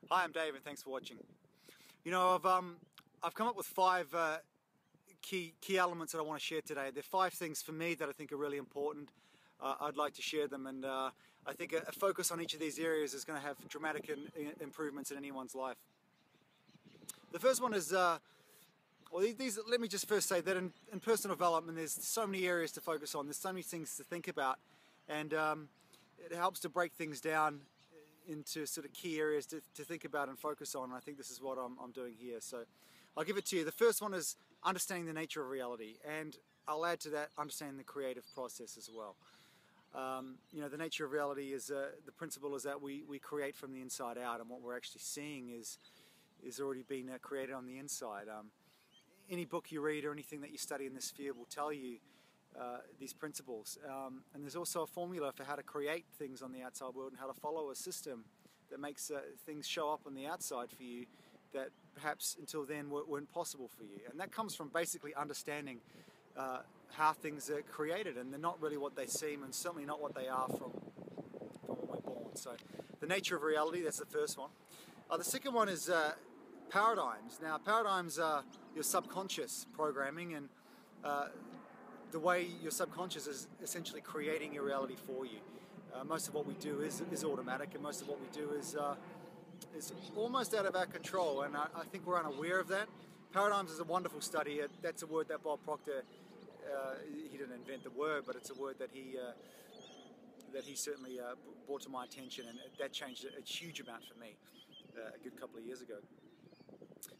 Hi, I'm Dave, and thanks for watching. You know, I've come up with five key elements that I want to share today. There are five things for me that I think are really important. I'd like to share them, and I think a focus on each of these areas is going to have dramatic improvements in anyone's life. The first one is, let me just first say that in personal development, there's so many areas to focus on. There's so many things to think about, and it helps to break things down into sort of key areas to think about and focus on. And I think this is what I'm doing here. So I'll give it to you. The first one is understanding the nature of reality, and I'll add to that understanding the creative process as well. You know, the nature of reality is the principle is that we create from the inside out, and what we're actually seeing is already been created on the inside. Any book you read or anything that you study in this field will tell you these principles. And there's also a formula for how to create things on the outside world and how to follow a system that makes things show up on the outside for you that perhaps until then weren't possible for you. And that comes from basically understanding how things are created, and they're not really what they seem, and certainly not what they are from when we're born. So the nature of reality, that's the first one. The second one is paradigms. Now, paradigms are your subconscious programming, and the way your subconscious is essentially creating your reality for you. Most of what we do is automatic, and most of what we do is almost out of our control, and I think we're unaware of that. Paradigms is a wonderful study. That's a word that Bob Proctor, he didn't invent the word, but it's a word that he certainly brought to my attention, and that changed a huge amount for me a good couple of years ago.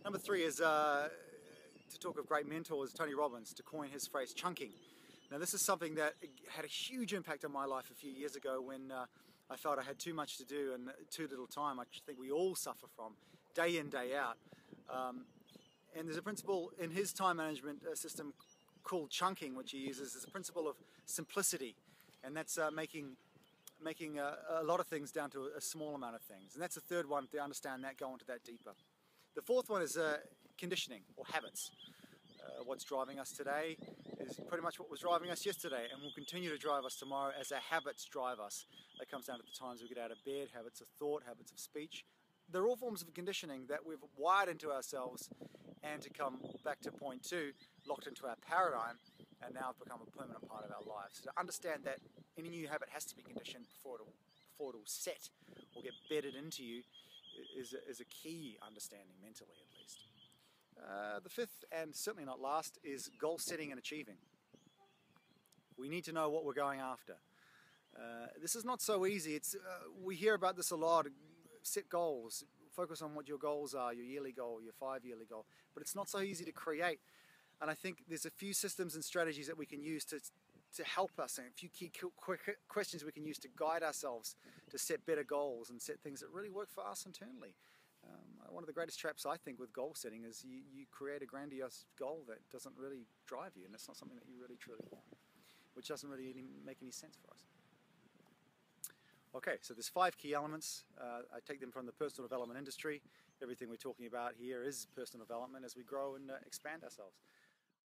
Number three is to talk of great mentors, Tony Robbins, to coin his phrase, chunking. Now, this is something that had a huge impact on my life a few years ago when I felt I had too much to do and too little time. I think we all suffer from, day in, day out. And there's a principle in his time management system called chunking, which he uses. It's a principle of simplicity, and that's making a lot of things down to a small amount of things. And that's the third one. To understand that, go into that deeper. The fourth one is conditioning or habits. What's driving us today is pretty much what was driving us yesterday, and will continue to drive us tomorrow as our habits drive us. That comes down to the times we get out of bed, habits of thought, habits of speech. They're all forms of conditioning that we've wired into ourselves, and to come back to point two, locked into our paradigm, and now have become a permanent part of our lives. So to understand that any new habit has to be conditioned before it'll set or get bedded into you is a key understanding, mentally at least. The fifth, and certainly not last, is goal setting and achieving. We need to know what we're going after. This is not so easy. We hear about this a lot. Set goals, focus on what your goals are, your yearly goal, your 5-yearly goal, but it's not so easy to create. And I think there's a few systems and strategies that we can use to help us, and a few key questions we can use to guide ourselves to set better goals and set things that really work for us internally. One of the greatest traps, I think, with goal setting is you create a grandiose goal that doesn't really drive you, and it's not something that you really truly want, which doesn't really make any sense for us. Okay, so there's 5 key elements. I take them from the personal development industry. Everything we're talking about here is personal development as we grow and expand ourselves.